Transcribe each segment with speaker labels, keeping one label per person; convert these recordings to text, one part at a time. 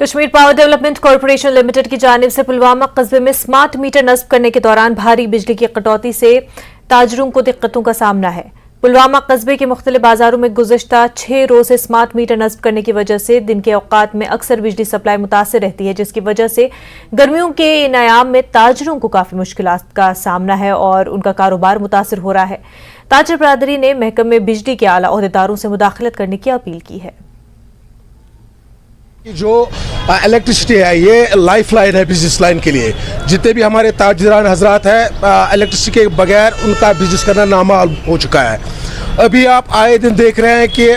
Speaker 1: Kashmir power development corporation limited की जानिब से पुलवामा कस्बे में स्मार्ट मीटर नस्ब करने के दौरान भारी बिजली की कटौती से ताजरों को दिक्कतों का सामना है। पुलवामा कस्बे के मुख्तलिफ बाजारों में गुज़श्ता 6 रोज से स्मार्ट मीटर नस्ब करने की वजह से दिन के औकात में अक्सर बिजली सप्लाई मुतासिर रहती है, जिसकी वजह से गर्मियों के इन अयाम में ताजरों को काफी मुश्किलात का सामना है और उनका कारोबार मुतासिर हो रहा है। ताजर बरादरी ने महकमे बिजली के आला ओहदेदारों से मुदाखलत करने की अपील की है।
Speaker 2: जो इलेक्ट्रिसिटी है ये लाइफ लाइन है बिजनेस लाइन के लिए। जितने भी हमारे ताजरान हजरात हैं इलेक्ट्रिसिटी के बगैर उनका बिजनेस करना नामुमकिन हो चुका है। अभी आप आए दिन देख रहे हैं कि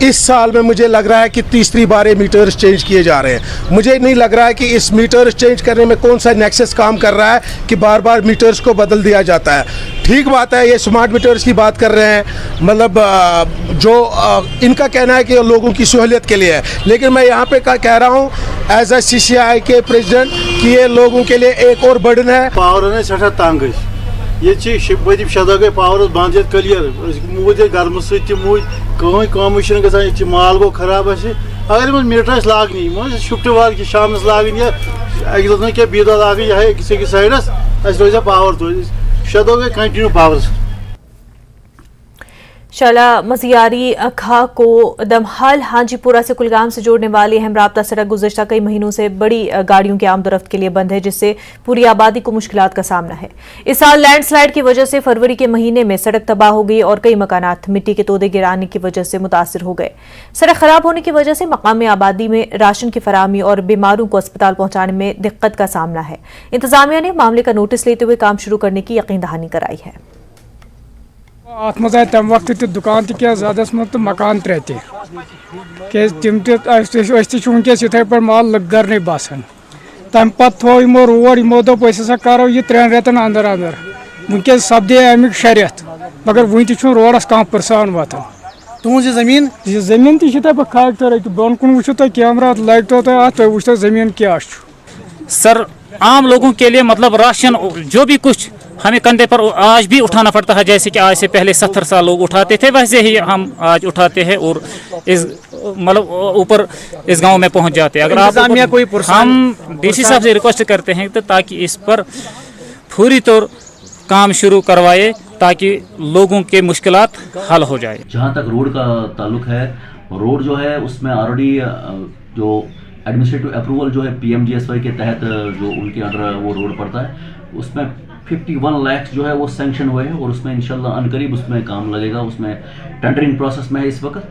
Speaker 2: इस साल में मुझे लग रहा है कि तीसरी बार ये मीटर्स चेंज किए जा रहे हैं। मुझे नहीं लग रहा है कि इस मीटर्स चेंज करने में कौन सा नेक्सस काम कर रहा है कि बार बार मीटर्स को बदल दिया जाता है। ठीक बात है, ये स्मार्ट मीटर्स की बात कर रहे हैं, मतलब जो इनका कहना है कि लोगों की सहूलियत के लिए है, लेकिन मैं यहाँ पे कह रहा हूँ एज ए CCI के प्रेसिडेंट कि ये लोगों के लिए एक और बर्डन है।
Speaker 3: पावर सठा तंग पतिम शदा गई पावर बंद क्लियर मूद गर्म सम ग माल गो खराब अगर मीटर लागन शिफ्ट वाल कि शाम लागन या अक दो क्या बी दह लागन यह अकिस साइडस रोज पावर तो शदो गई कंटिन्यू पावर।
Speaker 1: शाला मजियारी खां को दमहाल हाजीपुरा से कुलगाम से जोड़ने वाली अहम राब्ता सड़क गुज़श्ता कई महीनों से बड़ी गाड़ियों की आमदोरफ्त के लिए बंद है, जिससे पूरी आबादी को मुश्किलात का सामना है। इस साल लैंडस्लाइड की वजह से फरवरी के महीने में सड़क तबाह हो गई और कई मकानात मिट्टी के तोदे गिराने की वजह से मुतासिर हो गए। सड़क खराब होने की वजह से मकामी आबादी में राशन की फराहमी और बीमारों को अस्पताल पहुंचाने में दिक्कत का सामना है। इंतजामिया ने मामले का नोटिस लेते हुए काम शुरू करने की यकीन दहानी कराई है।
Speaker 4: अत मज आए तम वक्त दुकान ज़्यादा मज तो मकान त्रे तम वनकस इत पे माल लगर बसान तम पे यमो रोड यमो दोप हसा करो यह 3 रेतन अंदर अंदर वनकस सपदे अमिक शरियत मगर वन तह रोडस कह पुरसान वातान।
Speaker 3: तुज
Speaker 4: जमीन तह पे खाक तर बोन कुन वो तुम कैमरा लग तो तुम वो जमीन क्या।
Speaker 5: सर आम लोगों के लिए मतलब राशन जो भी कुछ हमें कंधे पर आज भी उठाना पड़ता है, जैसे कि आज से पहले 70 साल लोग उठाते थे वैसे ही हम आज उठाते हैं और इस मतलब ऊपर इस गांव में पहुंच जाते हैं। अगर आप कोई हम DC साहब से रिक्वेस्ट करते हैं तो ताकि इस पर पूरी तौर काम शुरू करवाए ताकि लोगों के मुश्किलात हल हो जाए।
Speaker 6: जहाँ तक रोड का ताल्लुक है, रोड जो है उसमें ऑलरेडी जो एडमिनिस्ट्रेटिव अप्रूवल जो है PMGSY के तहत जो उनके अंडर वो रोड पड़ता है उसमें 51 लाख जो है वो सैंक्शन हुए हैं और उसमें इंशाल्लाह अनकरीब उसमें काम लगेगा। उसमें टेंडरिंग प्रोसेस में है इस वक्त,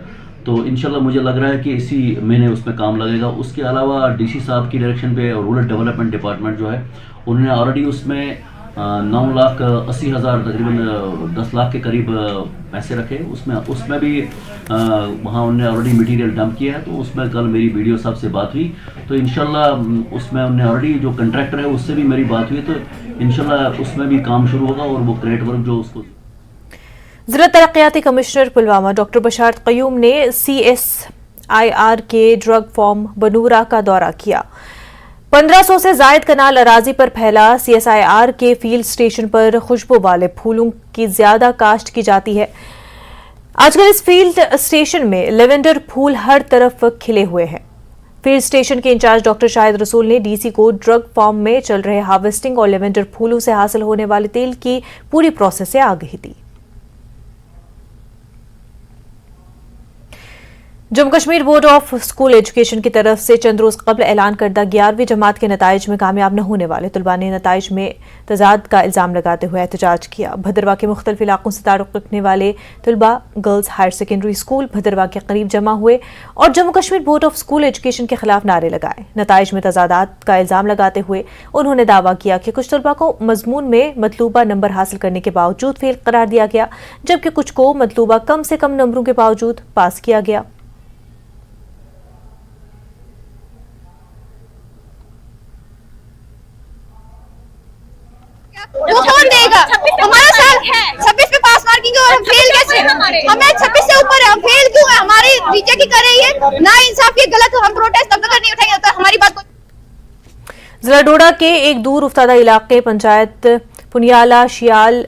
Speaker 6: तो इंशाल्लाह मुझे लग रहा है कि इसी महीने उसमें काम लगेगा। उसके अलावा DC साहब की डायरेक्शन पे रूरल डेवलपमेंट डिपार्टमेंट जो है उन्होंने ऑलरेडी उसमें 9,80,000 तकरीबन 10 लाख के करीब पैसे रखे। उसमें भी वहाँ उन्होंने ऑलरेडी मटेरियल डंप किया है, तो उसमें कल मेरी वीडियो साहब से बात हुई तो इंशाल्लाह उसमें उन्होंने ऑलरेडी जो कंट्रैक्टर है उससे भी मेरी बात हुई तो इंशाल्लाह उसमें भी काम शुरू होगा और वो क्रेट वर्क जो उसको।
Speaker 1: जिला तरक्याती कमिश्नर पुलवामा डॉक्टर बशारत क़य्यूम ने CSIR के ड्रग फार्म बनूरा का दौरा किया। 1500 से जायद कनाल अराजी पर फैला CSIR के फील्ड स्टेशन पर खुशबू वाले फूलों की ज्यादा काश्त की जाती है। आजकल इस फील्ड स्टेशन में लेवेंडर फूल हर तरफ खिले हुए हैं। फील्ड स्टेशन के इंचार्ज डॉक्टर शाहिद रसूल ने DC को ड्रग फार्म में चल रहे हार्वेस्टिंग और लेवेंडर फूलों से हासिल होने वाले तेल की पूरी प्रोसेस से आगाही दी। Jammu Kashmir board of school education की तरफ से चंद रोज कबल ऐलान करदा 11वीं जमात के नताइज में कामयाब न होने वाले तलबा ने नताइज में तजाद का इल्जाम लगाते हुए एहतजाज किया। भद्रवाह के मुख्तलिफ इलाकों से ताल्लुक रखने वाले तलबा girls higher secondary school Bhaderwah के करीब जमा हुए और Jammu Kashmir board of school education के खिलाफ नारे लगाए। नताइज में तजादात का इल्जाम लगाते हुए उन्होंने दावा किया कि कुछ तलबा को मजमून में मतलूबा नंबर हासिल करने के बावजूद फेल करार दिया गया, जबकि कुछ को मतलूबा कम से कम नंबरों के बावजूद पास किया गया।
Speaker 7: वो कौन देगा? हमारा साल 26 पे पास मार्किंग है और हम फेल कैसे? हमें 26 से ऊपर है, हम फेल क्यों है? हमारी टीचर की कर रही है ना इंसाफ की, गलत हम प्रोटेस्ट तब तक नहीं उठाएंगे तो हमारी बात को।
Speaker 1: जिला डोडा के एक दूर उफ्तादा इलाके पंचायत पुनियाला शियाल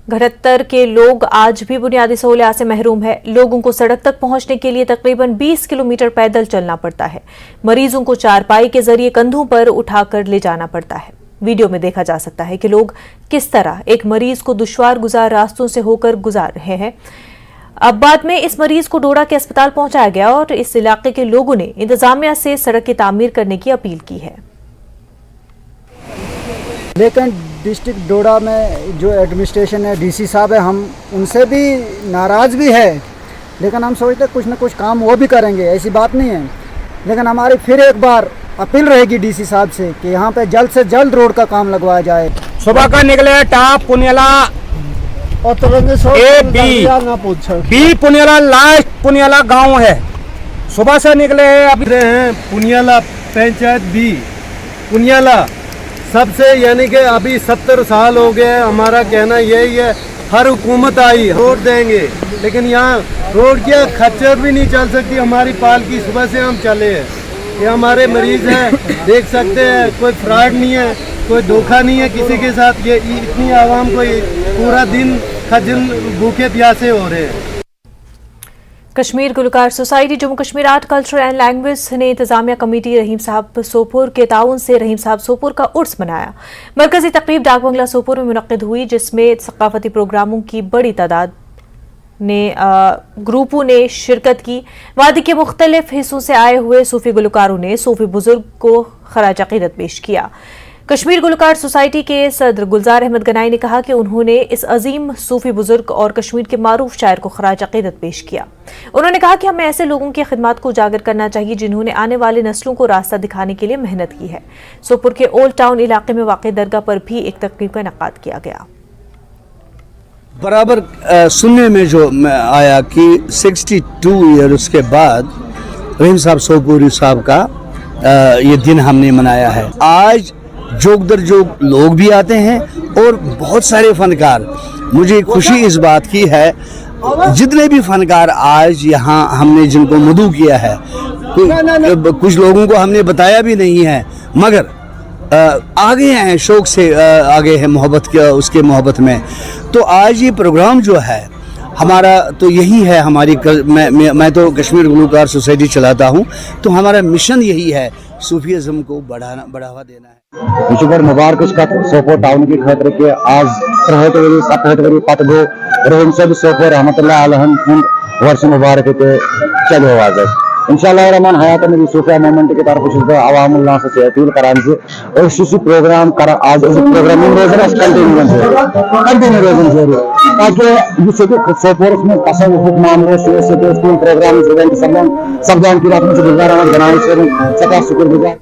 Speaker 1: 78 के लोग आज भी बुनियादी सहूलियात से महरूम है। लोगों को सड़क तक पहुंचने के लिए तकरीबन 20 किलोमीटर पैदल चलना पड़ता है। मरीजों को चारपाई के जरिए कंधों पर उठाकर ले जाना पड़ता है। वीडियो में देखा जा सकता है कि लोग किस तरह एक मरीज को दुश्वार गुजार रास्तों से होकर गुजार रहे हैं। अब बाद में इस मरीज को डोडा के अस्पताल पहुंचाया गया और इस इलाके के लोगों ने इंतजामिया से सड़क की तामीर करने की अपील की है।
Speaker 8: लेकिन डिस्ट्रिक्ट डोडा में जो एडमिनिस्ट्रेशन है, डीसी साहब है, हम उनसे भी नाराज़ भी है, लेकिन हम सोचते हैं कुछ ना कुछ काम वो भी करेंगे, ऐसी बात नहीं है। लेकिन हमारी फिर एक बार अपील रहेगी डीसी साहब से कि यहाँ पे जल्द से जल्द रोड का काम लगवाया जाए।
Speaker 9: सुबह का निकले टाप पुनियाला ए बी पुनियाला लास्ट पुनियाला गांव है, सुबह से निकले अभी
Speaker 3: हैं पुनियाला पंचायत बी पुनियाला सबसे, यानी कि अभी 70 साल हो गए। हमारा कहना यही है, हर हुकूमत आई रोड देंगे, लेकिन यहाँ रोड क्या खच्चर भी नहीं चल सकती हमारी पालकी। सुबह से हम चले हैं, ये हमारे मरीज हैं, देख सकते हैं, कोई फ्रॉड नहीं है, कोई धोखा नहीं है किसी के साथ। ये इतनी आवाम को पूरा दिन खजल भूखे प्यासे हो रहे हैं।
Speaker 1: कश्मीर गुलकार society Jammu Kashmir art culture and language ने इंतजामिया कमेटी रहीम साहब सोपुर के ताउन से रहीम साहब सोपुर का उर्स मनाया। मरकजी तकरीब डाक बंगला सोपुर में मुनक्किद हुई, जिसमें सकाफती प्रोग्रामों की बड़ी तादाद ने ग्रुपों ने शिरकत की। वादी के मुख्तलिफ हिस्सों से आए हुए सूफी गुलकारों ने सूफी बुजुर्ग को खराज अकीदत पेश किया। कश्मीर गुलकार सोसाइटी के सदर गुलजार अहमद गनाई ने कहा कि उन्होंने इस अजीम सूफी बुजुर्ग और कश्मीर के मारूफ शायर को खराज अकीदत पेश किया। उन्होंने कहा कि हमें ऐसे लोगों की खिदमत को उजागर करना चाहिए जिन्होंने आने वाले नस्लों को रास्ता दिखाने के लिए मेहनत की है। सोपुर के ओल्ड टाउन इलाके में वाक़ दरगाह पर भी एक तकरीब का इनेकाद किया गया।
Speaker 10: बराबर सुनने में जो आया कि 62 ईयर्स के बाद रहीम साहब सोपुरी साहब का ये दिन हमने मनाया है। आज जोक दर जोक लोग भी आते हैं और बहुत सारे फनकार। मुझे खुशी इस बात की है, जितने भी फनकार आज यहाँ हमने जिनको मदऊ किया है, कुछ लोगों को हमने बताया भी नहीं है, मगर आगे हैं, शौक से आगे हैं, मोहब्बत के उसके मोहब्बत में। तो आज ये प्रोग्राम जो है हमारा तो यही है, हमारी मैं तो कश्मीर गुलकार सोसाइटी चलाता हूँ, तो हमारा मिशन यही है सूफीज़म को बढ़ावा देना है।
Speaker 11: शुक्र मुबारक सोपोर टाउन की खतर के आज 7 पतगो रहीम साहब सोपोर रहमतुल्लाह अलैहि वर्ष मुबारक के चलो आज इंशाअल्लाह रहमान हयात नबी सूफिया मूवमेंट की तरफ से अवामुल्लाह से अपील करान से और शिशु प्रोग्राम कर आज प्रोग्रामिंग रोजन कंटिन्यू रोजन से ताकि जिससे कि सोपोर में तसव्वुफ मामले से प्रोग्राम इवेंट सब की रात में गुजारा बनाने से सका शुक्रगुजार।